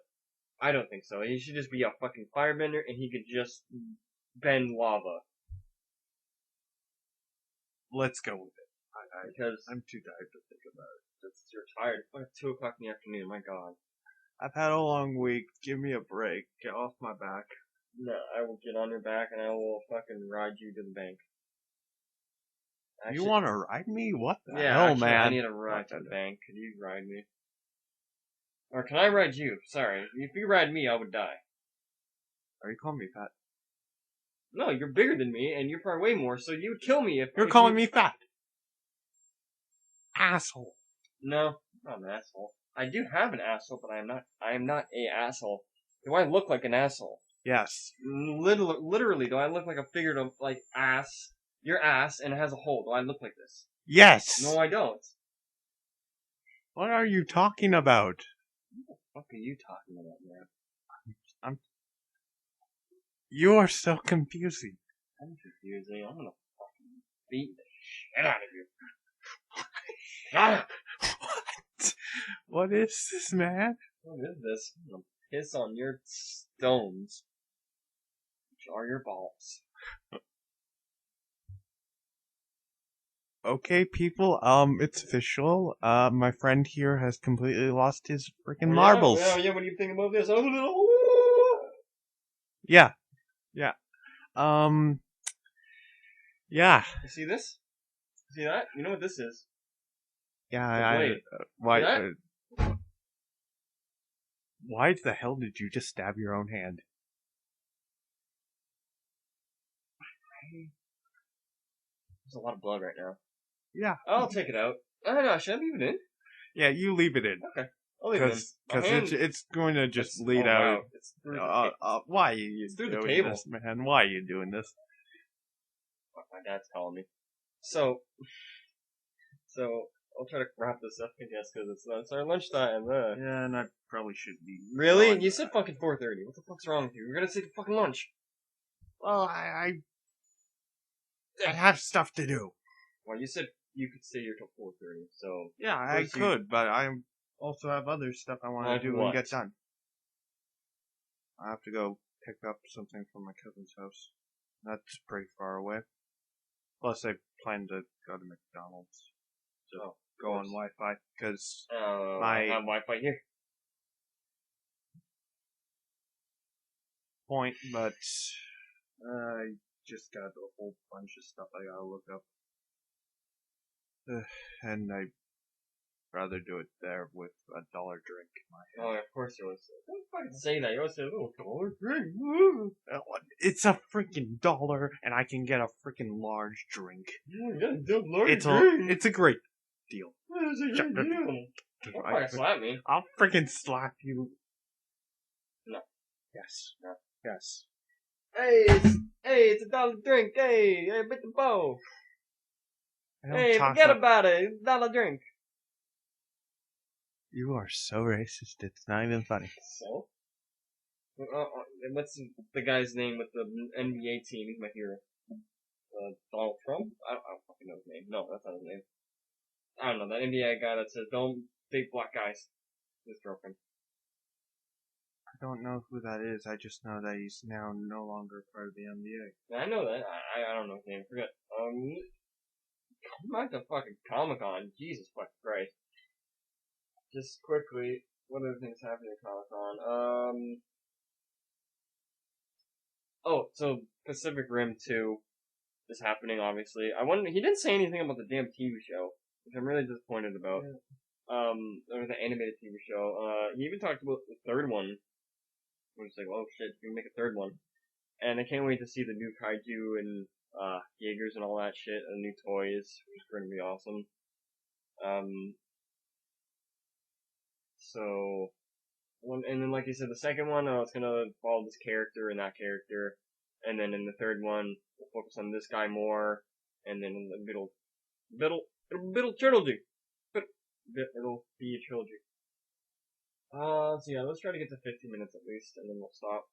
I don't think so. He should just be a fucking firebender, and he could just bend lava. Let's go with it. Because I'm too tired to think about it. You're tired. It's like 2 o'clock in the afternoon. My God. I've had a long week. Give me a break. Get off my back. No, I will get on your back and I will fucking ride you to the bank. You want to ride me? What the hell, hell, actually, man? I need a ride to the bank. Could you ride me? Or can I ride you? Sorry. If you ride me, I would die. Are you calling me fat? No, you're bigger than me, and you're probably way more, so you would kill me if... You're calling me fat! Asshole. No, I'm not an asshole. I do have an asshole, but I am not a asshole. Do I look like an asshole? Yes. Literally, do I look like a figure of, like, ass? Your ass, and it has a hole. Do I look like this? Yes. No, I don't. What are you talking about? What are you talking about, man? You are so confusing. I'm confusing. I'm gonna fucking beat the shit out of you. Shut up! What? What is this, man? What is this? I'm gonna piss on your stones, which are your balls. Okay, people, it's official. My friend here has completely lost his freaking Yeah, marbles. Yeah, what do you think about this? Yeah. Yeah. You see this? See that? You know what this is? Yeah, The blade. why, See that? why the hell did you just stab your own hand? There's a lot of blood right now. Yeah. I'll take it out. I don't know, should I leave it in? Yeah, you leave it in. Okay. I'll leave it in. Because it's going to just lead out. Wow. It's through why are you it's through the doing cable. this, man? Why are you doing this? Fuck, my dad's calling me. So I'll try to wrap this up, I guess, because it's our lunchtime. Yeah, and I probably should be. Really? gone. You said fucking 4:30. What the fuck's wrong with you? You're gonna take fucking lunch. Well, I have stuff to do. Well, you said you could stay here till 4:30, so Yeah, I could, but I also have other stuff I want to do and get done. I have to go pick up something from my cousin's house. That's pretty far away. Plus, I plan to go to McDonald's. So go on Wi-Fi, because I have Wi-Fi here. Point, but I just got a whole bunch of stuff I gotta look up. And I'd rather do it there with a dollar drink in my hand. Oh, of course you always say. Don't fucking say that. You always say, "Oh, dollar drink." It's a freaking $1, and I can get a freaking large drink. It's a great deal. Don't fucking slap me. I'll freaking slap you. No. Yes. No. Yes. Hey, it's a dollar drink. Hey, bit the bow. Hey, forget about it. It's a dollar drink. You are so racist. It's not even funny. So? What's the guy's name with the NBA team? He's my hero. Donald Trump? I don't fucking know his name. No, that's not his name. I don't know, that NBA guy that says, don't date black guys. His girlfriend. I don't know who that is. I just know that he's now no longer part of the NBA. I know that. I don't know his name. Forget. Come back to fucking Comic-Con. Jesus fucking Christ. Just quickly, what other things happening at Comic-Con? Oh, so Pacific Rim 2 is happening, obviously. He didn't say anything about the damn TV show, which I'm really disappointed about. Yeah. Or the animated TV show. He even talked about the third one. I was like, oh shit, you can make a third one. And I can't wait to see the new kaiju and, Jaegers and all that shit, and new toys, which is going to be awesome. And then like you said, the second one, it's gonna follow this character and that character. And then in the third one, we'll focus on this guy more. And then in the middle trilogy. It'll be a trilogy. So yeah, let's try to get to 15 minutes at least, and then we'll stop.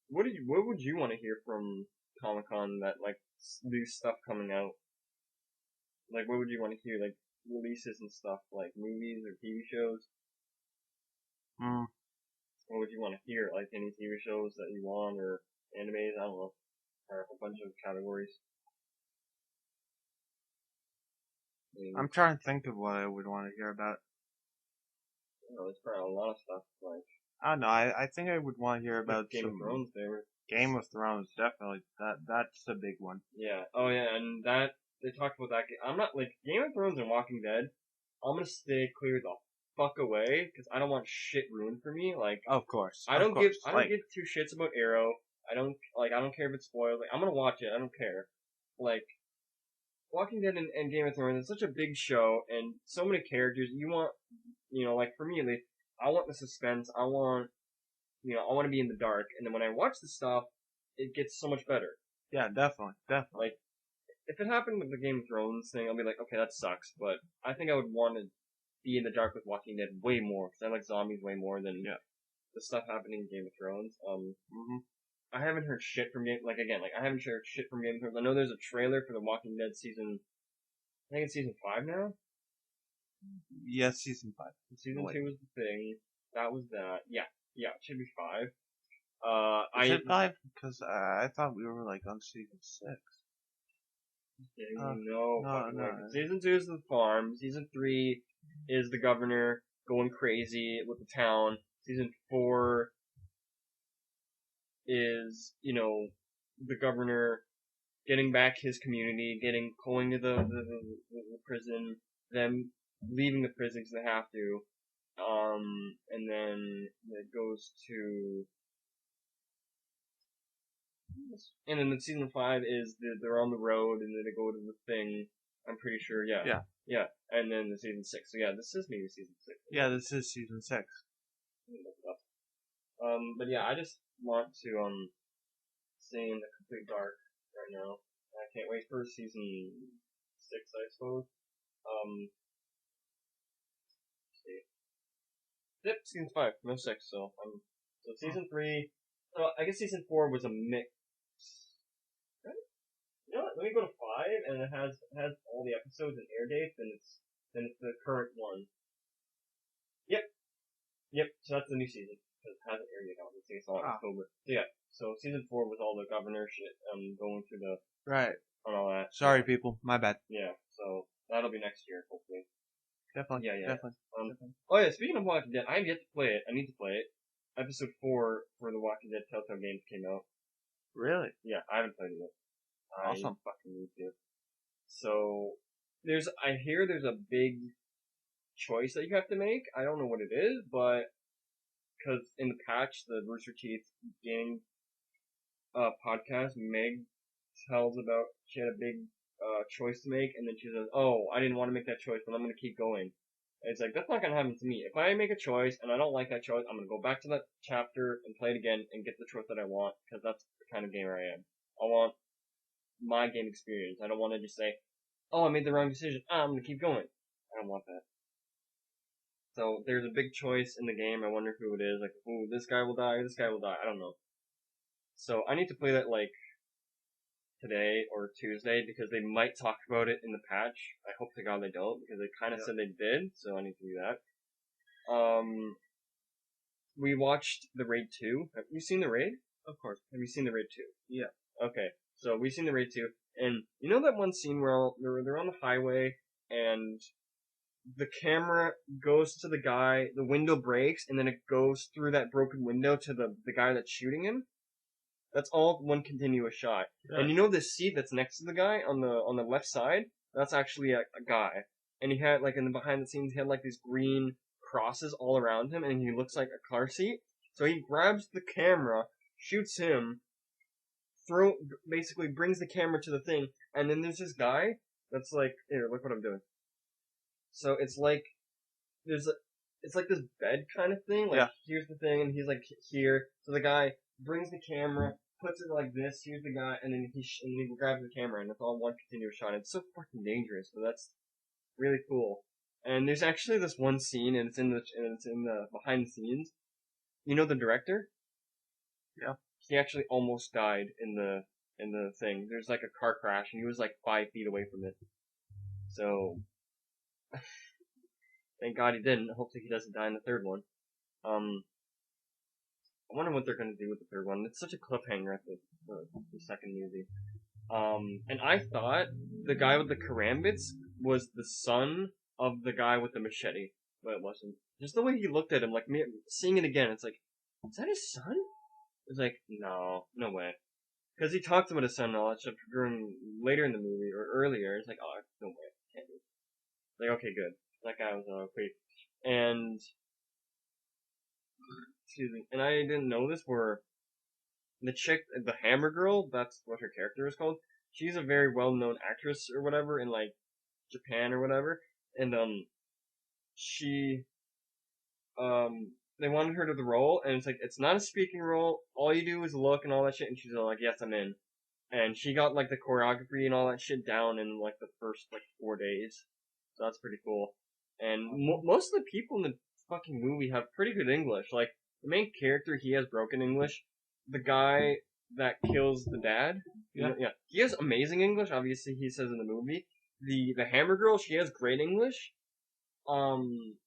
What would you want to hear from Comic-Con that, like, new stuff coming out? Like, what would you want to hear? Like, releases and stuff, like movies or TV shows? What would you want to hear? Like, any TV shows that you want, or animes? I don't know. Or a bunch of categories. I'm trying to think of what I would want to hear about. There's probably a lot of stuff, like... I don't know, I think I would want to hear about Game of Thrones, Game of Thrones, definitely. That's a big one. Yeah. Oh yeah, and that, they talked about that. I'm not, like, Game of Thrones and Walking Dead, I'm gonna stay clear the fuck away, because I don't want shit ruined for me, like... Of course. I don't give two shits about Arrow. I don't care if it's spoiled. Like, I'm gonna watch it, I don't care. Like, Walking Dead and Game of Thrones is such a big show and so many characters. You want, like for me, like I want the suspense. I want, I want to be in the dark. And then when I watch the stuff, it gets so much better. Yeah, definitely. Like if it happened with the Game of Thrones thing, I'll be like, okay, that sucks. But I think I would want to be in the dark with Walking Dead way more because I like zombies way more than the stuff happening in Game of Thrones. I haven't heard shit from I haven't heard shit from Game of Thrones. I know there's a trailer for the Walking Dead season. I think it's season 5 now. Yes, season 5. Season 2 was the thing. That was that. Yeah, it should be 5. Is it 5? Because I thought we were like on season 6. No. Season 2 is the farm. Season 3 is the governor going crazy with the town. Season 4 is, the governor getting back his community, going to the prison, them leaving the prison because they have to. And then it goes to, and then the season 5 is they're on the road and then they go to the thing. I'm pretty sure, yeah. And then the season 6. So yeah, this is maybe season 6. Yeah, this is season 6. But yeah, I just want to stay in the complete dark right now. I can't wait for season 6, I suppose. See. Yep, season 5, no 6. So season 3. So I guess season 4 was a mix. Right? You know what? Let me go to 5, and it has all the episodes and air dates, and it's the current one. Yep. So that's the new season because it hasn't aired yet. Obviously, it's all October. So yeah. So season 4 was all the governor shit, going through the right and all that. Sorry, people, my bad. Yeah. So that'll be next year, hopefully. Definitely. Yeah. Definitely. Oh yeah. Speaking of Walking Dead, I have yet to play it. I need to play it. Episode 4 for the Walking Dead Telltale games came out. Really? Yeah, I haven't played it yet. Awesome. I fucking need to. So I hear there's a big choice that you have to make. I don't know what it is, but because in the patch, the Rooster Teeth gaming podcast, Meg tells about she had a big choice to make, and then she says, "Oh, I didn't want to make that choice, but I'm gonna keep going." And it's like that's not gonna happen to me. If I make a choice and I don't like that choice, I'm gonna go back to that chapter and play it again and get the choice that I want because that's the kind of gamer I am. I want my game experience. I don't want to just say, "Oh, I made the wrong decision. I'm gonna keep going." I don't want that. So there's a big choice in the game. I wonder who it is. Like, ooh, this guy will die. This guy will die. I don't know. So I need to play that like today or Tuesday because they might talk about it in the patch. I hope to God they don't because they kind of said they did. So I need to do that. We watched the Raid 2. Have you seen the Raid? Of course. Have you seen the Raid 2? Yeah. Okay. So we've seen the Raid 2, and you know that one scene where they're on the highway and the camera goes to the guy, the window breaks, and then it goes through that broken window to the guy that's shooting him. That's all one continuous shot. Yeah. And you know this seat that's next to the guy on the left side? That's actually a guy. And he had, like, in the behind the scenes, he had, like, these green crosses all around him, and he looks like a car seat. So he grabs the camera, shoots him, basically brings the camera to the thing, and then there's this guy that's like, here, look what I'm doing. So it's like it's like this bed kind of thing. Like here's the thing, and he's like here. So the guy brings the camera, puts it like this. Here's the guy, and then he grabs the camera, and it's all one continuous shot. It's so fucking dangerous, but that's really cool. And there's actually this one scene, and it's in the behind the scenes. You know the director? Yeah. He actually almost died in the thing. There's like a car crash, and he was like 5 feet away from it. So. Thank God he didn't. Hopefully he doesn't die in the third one. I wonder what they're gonna do with the third one. It's such a cliffhanger at the second movie. And I thought the guy with the karambits was the son of the guy with the machete, but it wasn't. Just the way he looked at him, like me seeing it again, it's like, is that his son? It's like, no way. Because he talked about his son and all that stuff during later in the movie or earlier. It's like, oh, no way, can't be. Like, okay, good. That guy was creep. And excuse me, and I didn't know this where the chick, the Hammer Girl, that's what her character is called. she's a very well-known actress or whatever in like Japan or whatever, and she they wanted her to the role, and it's like it's not a speaking role. All you do is look and all that shit, and she's like, yes, I'm in. And she got like the choreography and all that shit down in like the first like 4 days, so that's pretty cool. And most of the people in the fucking movie have pretty good English. Like the main character, he has broken English. The guy that kills the dad, yeah, he has amazing English. Obviously, he says in the movie. The Hammer Girl, she has great English. And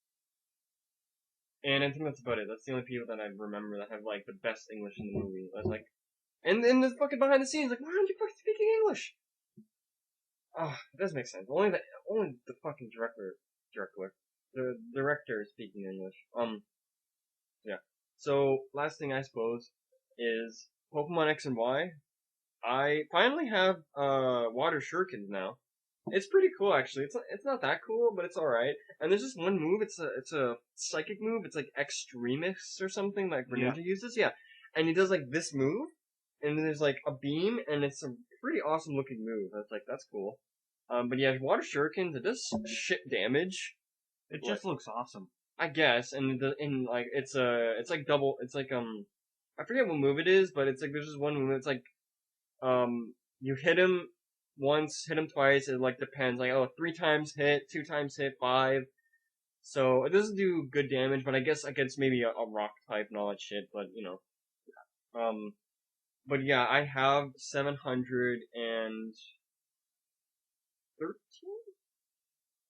I think that's about it. That's the only people that I remember that have like the best English in the movie. I was like, and then the fucking behind the scenes, like, why aren't you fucking speaking English? Ah, it does make sense. Only the fucking the director is speaking English. Yeah. So last thing I suppose is Pokemon X and Y. I finally have water shurikens now. It's pretty cool actually. It's not that cool, but it's all right. And there's this one move. It's a psychic move. It's like Extremis or something like Greninja uses. Yeah, and he does like this move, and then there's like a beam, and it's a pretty awesome looking move. That's cool. But yeah, water shurikens, it does shit damage. It just looks awesome. I guess, and like it's like double. It's like I forget what move it is, but it's like there's this one move. It's like you hit him once, hit him twice. It like depends. Like 3 times hit, 2 times hit, 5. So it doesn't do good damage, but I guess against maybe a rock type and all that shit. But you know, but yeah, I have 713,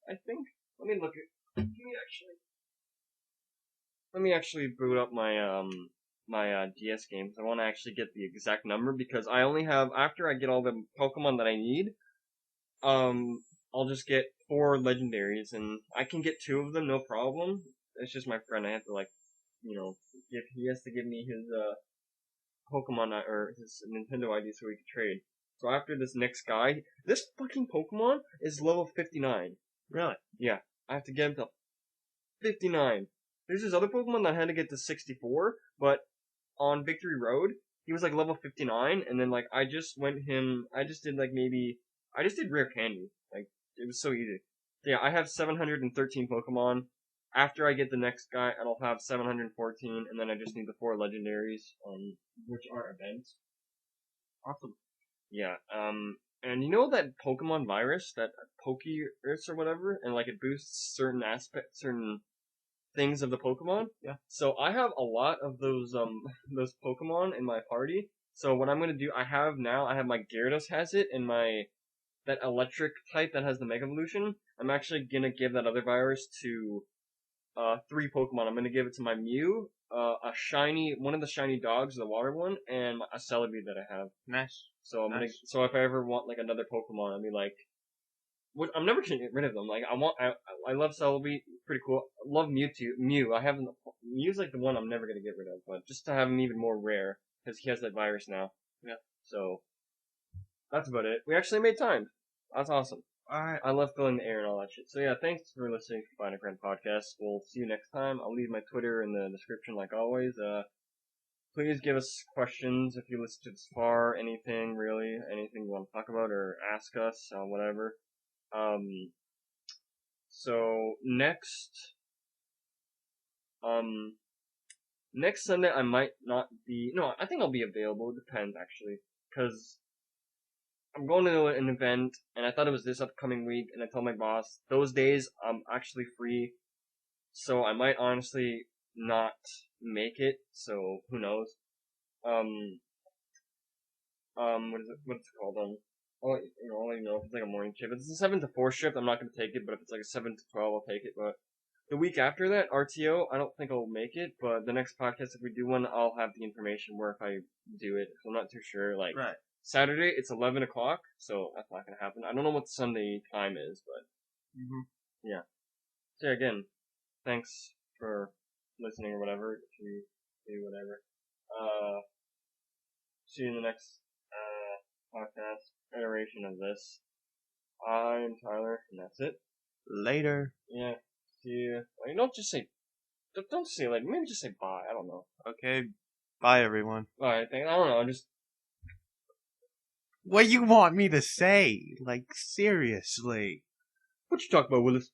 I think. Let me look at. Let me actually boot up my DS game because I want to actually get the exact number because I only have after I get all the Pokemon that I need. I'll just get 4 legendaries and I can get 2 of them no problem. It's just my friend. I have to like, he has to give me his Pokemon or his Nintendo ID so we can trade. So after this next guy, this fucking Pokemon is level 59. Really? Yeah, I have to get him to 59. There's this other Pokemon that I had to get to 64, but on Victory Road, he was like level 59, and then like I just did Rare Candy. Like, it was so easy. Yeah, I have 713 Pokemon. After I get the next guy, I'll have 714, and then I just need the 4 legendaries, which are events. Awesome. Yeah, and you know that Pokemon virus, that Pokevirus or whatever, and like it boosts certain things of the Pokemon. Yeah. So I have a lot of those those Pokemon in my party. So what I'm gonna do, I have my Gyarados has it, and that electric type that has the Mega Evolution. I'm actually gonna give that other virus to 3 Pokemon. I'm gonna give it to my Mew, one of the shiny dogs, the water one, and a Celebi that I have. Nice. So so if I ever want like another Pokemon, I'll be like, I'm never gonna get rid of them. Like I love Celebi, pretty cool. I love Mew. Mew's like the one I'm never gonna get rid of, but just to have him even more rare because he has that virus now. Yeah. So that's about it. We actually made time. That's awesome. Alright. I love filling the air and all that shit. So yeah, thanks for listening to Bionic Rant Podcast. We'll see you next time. I'll leave my Twitter in the description like always. Please give us questions if you listen to this far. Anything really, anything you want to talk about or ask us, whatever. So next Sunday I might not be, no, I think I'll be available, it depends actually, cause I'm going to an event, and I thought it was this upcoming week, and I told my boss, those days I'm actually free, so I might honestly not make it, so who knows. What's it called, I'll let you know if it's like a morning shift. If it's a 7 to 4 shift, I'm not gonna take it, but if it's like a 7 to 12, I'll take it, but the week after that, RTO, I don't think I'll make it, but the next podcast, if we do one, I'll have the information where if I do it, I'm not too sure, like, right. Saturday, it's 11 o'clock, so that's not gonna happen. I don't know what Sunday time is, but, yeah. So yeah, again, thanks for listening or whatever, if you do whatever. See you in the next, podcast iteration of this. I'm Tyler, and that's it. Later. Yeah. See you. Like, don't say, like, maybe just say bye, I don't know. Okay. Bye, everyone. Alright, I don't know, What you want me to say? Like, seriously. What you talking about, Willis?